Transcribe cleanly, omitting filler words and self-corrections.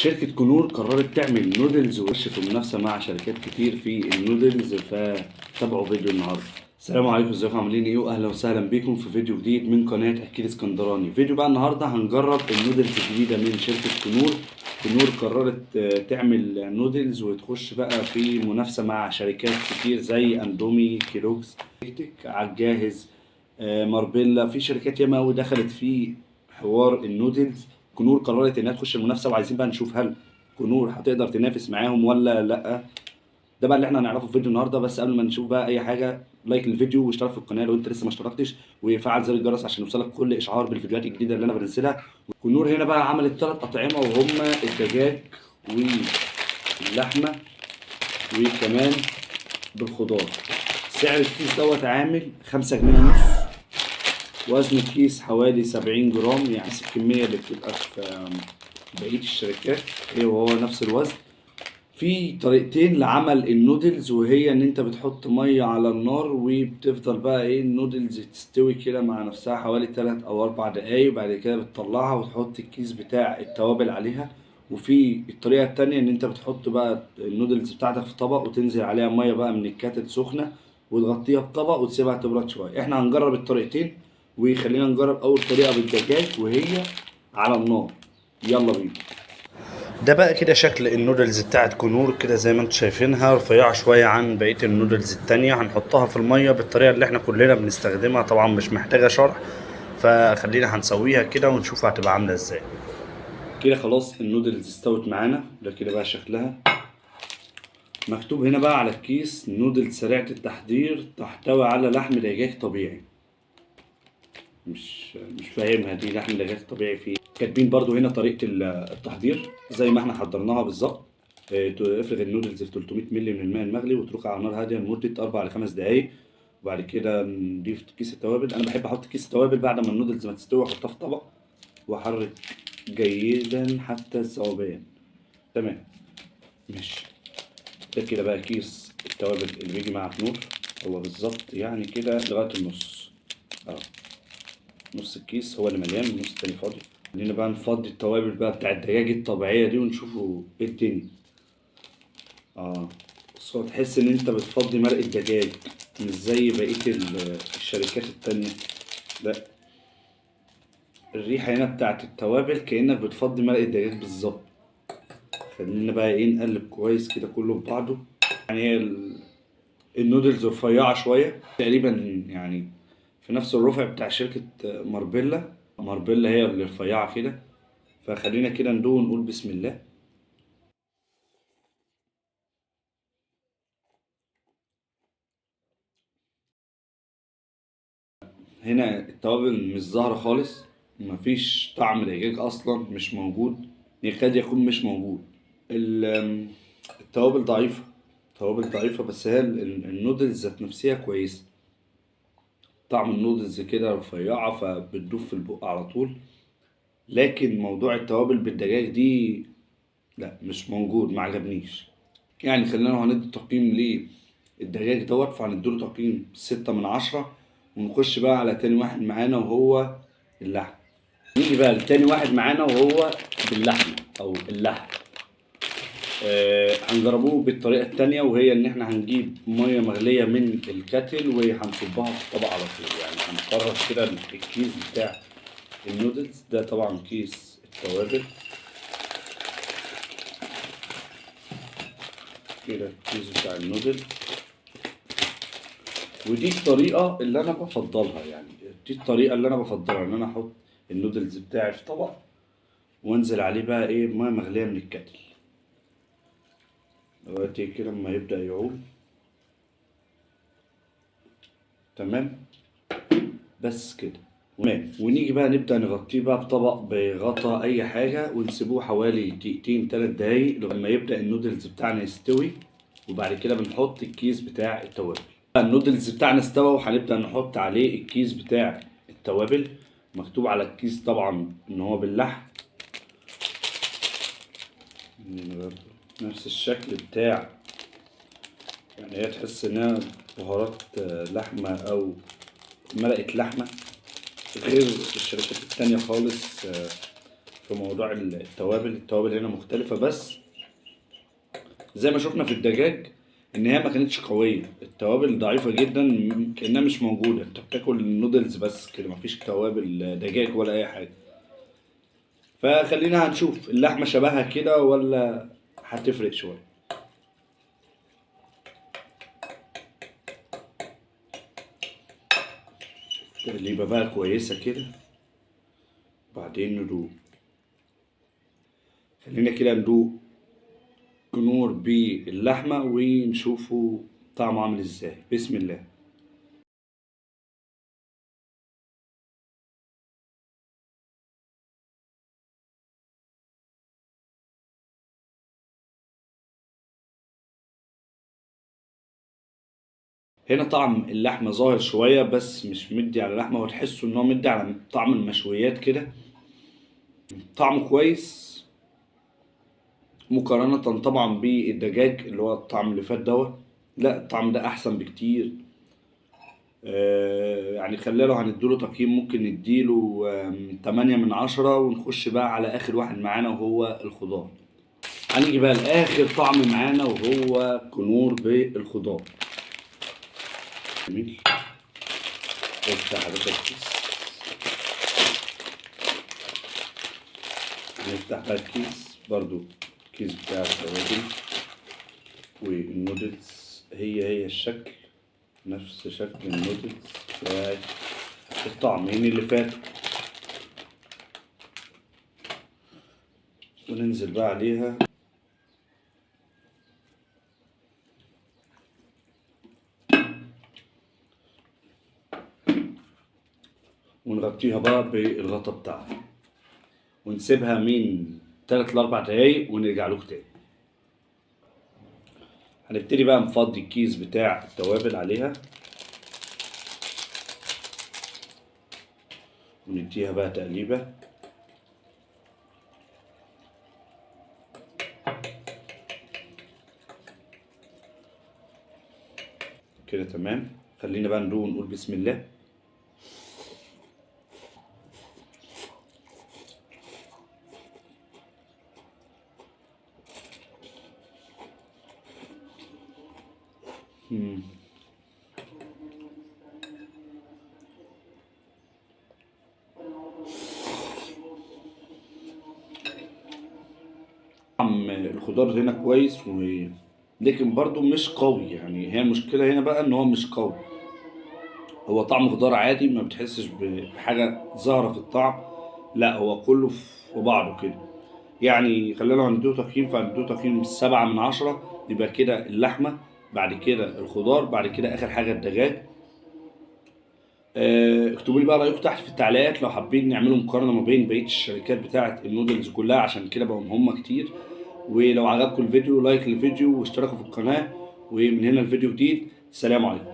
شركة كنور قررت تعمل نودلز ووش في منافسة مع شركات كتير في النودلز، فتابعوا فيديو النهاردة. السلام عليكم، ازيكم عاملين ايه؟ واهلا وسهلا بيكم في فيديو جديد من قناة اكيد اسكندراني. فيديو بقى النهاردة هنجرب النودلز الجديدة من شركة كنور. كنور قررت تعمل نودلز وتخش بقى في منافسة مع شركات كتير زي اندومي، كيلوجز، على الجاهز، ماربيلا. في شركات ياما قوي دخلت في حوار النودلز. كنور قررت انها تخش المنافسه، وعايزين بقى نشوف هل كنور هتقدر تنافس معاهم ولا لا. ده بقى اللي احنا هنعرفه في فيديو النهارده. بس قبل ما نشوف بقى اي حاجه، لايك للفيديو واشترك في القناه لو انت لسه ما اشتركتش، وفعل زر الجرس عشان يوصلك كل اشعار بالفيديوهات الجديده اللي انا بنزلها. كنور هنا بقى عملت 3 اطعمه، وهما الدجاج واللحمه وكمان بالخضار. سعر الكيس دوت عامل 5 جنيه ونص. وزن الكيس حوالي 70 جرام، يعني نفس الكمية اللي بتبقى في بقية الشركات، هي وهو نفس الوزن. في طريقتين لعمل النودلز، وهي ان انت بتحط مية على النار وبتفضل بقى ايه النودلز تستوي كده مع نفسها حوالي 3 او 4 دقايق، وبعد كده بتطلعها وتحط الكيس بتاع التوابل عليها. وفي الطريقة التانية ان انت بتحط بقى النودلز بتاعتك في طبق وتنزل عليها مية بقى من الكاتل سخنة، وتغطيها بطبق وتسيبها تبرد شوية. احنا هنجرب الطريقتين، وخلينا نجرب اول طريقة بالدجاج وهي على النار. يلا بينا. ده بقى كده شكل النودلز بتاعت كنور، كده زي ما انتم شايفينها رفيعة شوية عن بقية النودلز التانية. هنحطها في المية بالطريقة اللي احنا كلنا بنستخدمها، طبعا مش محتاجة شرح، فخلينا هنسويها كده ونشوف هتبقى عاملة ازاي. كده خلاص النودلز استوت معانا، ده كده بقى شكلها. مكتوب هنا بقى على الكيس: نودلز سريعة التحضير تحتوي على لحم دجاج طبيعي. مش فاهمها دي، لحم دجاج طبيعي فيه. كاتبين برضو هنا طريقة التحضير زي ما احنا حضرناها بالظبط. افرغ النودلز في 300 مللي من الماء المغلي واتركها على نار هادية لمدة 4 ل 5 دقايق. وبعد كده نضيف كيس التوابل. انا بحب احط كيس التوابل بعد ما النودلز ما تستوي، احطها في طبق واحرك جيدا حتى الذوبان. تمام، ماشي. ده كده بقى كيس التوابل اللي بيجي مع كنور، هو بالظبط يعني كده لغاية النص. اه، نص الكيس هو اللي مليان والنص التاني فاضي. خلينا بقى نفضي التوابل بقى بتاع الدجاج الطبيعية دي ونشوفوا ايه الدنيا. اه، بص، هو تحس ان انت بتفضي مرق الدجاج، مش زي بقية الشركات التانية. لا، الريحة هنا بتاعت التوابل كأنك بتفضي مرق الدجاج بالظبط. خلينا بقى ايه نقلب كويس كده كله في بعضه. يعني هي النودلز رفيعة شوية تقريبا، يعني في نفس الرفع بتاع شركة ماربيلا. ماربيلا هي اللي رفيعة كده. فخلينا كده ندوق ونقول بسم الله. هنا التوابل مش ظاهرة خالص، مفيش طعم دجاج أصلا، مش موجود، يكاد يكون مش موجود. التوابل ضعيفة، التوابل ضعيفة، بس هي النودلز ذات نفسها كويسة. طعم النودلز كده رفيعة فبتدوب في البق على طول. لكن موضوع التوابل بالدجاج دي لا، مش موجود، ما عجبنيش. يعني خلينا لو هندي تقييم للدجاج دوت فهنديله تقييم 6 من 10. ونخش بقى على تاني واحد معانا وهو اللحم. نيجي بقى لتاني واحد معانا وهو باللحمة أو اللحم. هنجربوه بالطريقة التانية، وهي إن إحنا هنجيب مية مغلية من الكاتل وهنصبها في الطبق على طول. يعني هنقرب كده الكيس بتاع النودلز ده، طبعا كيس التوابل كده، الكيس بتاع النودلز. ودي الطريقة اللي أنا بفضلها، يعني دي الطريقة اللي أنا بفضلها، إن أنا أحط النودلز بتاعي في طبق وأنزل عليه بقى إيه مية مغلية من الكاتل دلوقتي كده أما يبدأ يعوم. تمام، بس كده تمام. ونيجي بقى نبدأ نغطيه بقى بطبق بغطا أي حاجة، ونسيبوه حوالي دقيقتين 3 دقايق لما يبدأ النودلز بتاعنا يستوي. وبعد كده بنحط الكيس بتاع التوابل. النودلز بتاعنا استوى وهنبدأ نحط عليه الكيس بتاع التوابل. مكتوب على الكيس طبعا ان هو باللحم، نفس الشكل بتاع، يعني هي تحس انها بهارات لحمة او مرقة لحمة، غير الشركات التانية خالص. في موضوع التوابل هنا مختلفة، بس زي ما شفنا في الدجاج ان هي ما كانتش قوية، التوابل ضعيفة جدا كأنها مش موجودة، انت بتاكل النودلز بس كده، مفيش توابل دجاج ولا اي حاجة. فخلينا هنشوف اللحمة شبهها كده ولا هتفرق شوية. تقليبة بقى كويسة كده، بعدين ندوق. خلينا كده ندوق كنور باللحمة ونشوفه طعمه عامل ازاي. بسم الله. هنا طعم اللحمة ظاهر شوية بس مش مدي على اللحمة، وتحسه ان هو مدي على طعم المشويات كده. طعمه كويس مقارنة طبعا بالدجاج اللي هو الطعم اللي فات دوت. لا الطعم ده احسن بكتير. يعني خلينا لو هنديله تقييم ممكن نديله 8 من 10، ونخش بقى على اخر واحد معانا وهو الخضار. هنيجي بقى لاخر طعم معانا وهو كنور بالخضار. جميل. افتح يا باشا الكيس. نفتح بقى الكيس برضو، الكيس بتاع التوابل والنودلز، هي الشكل نفس شكل النودلز بتاعت الطعمين اللي فاتوا. وننزل بقى عليها ونغطيها بقى بالغطا بتاعها، ونسيبها من 3 ل4 دقايق ونرجع له تاني. هنبتدي بقى نفضي الكيس بتاع التوابل عليها، ونديها بقى تقليبة كده. تمام. خلينا بقى ندوق ونقول بسم الله. طعم الخضار هنا كويس لكن برضو مش قوي، يعني هي المشكلة هنا بقى ان هو مش قوي. هو طعم خضار عادي، ما بتحسش بحاجة ظاهرة في الطعم، لا هو كله في بعضه كده. يعني خلينا لو هنديه تقييم فهنديه تقييم 7 من 10. يبقى كده اللحمة، بعد كده الخضار، بعد كده آخر حاجة الدجاج. اكتبوا لي بقى رأيكم تحت في التعليقات لو حابين نعملوا مقارنة ما بين بقية الشركات بتاعة النودلز كلها، عشان كده بقوا هم كتير. ولو عجبكم الفيديو لايك للفيديو واشتركوا في القناة. ومن هنا الفيديو جديد. السلام عليكم.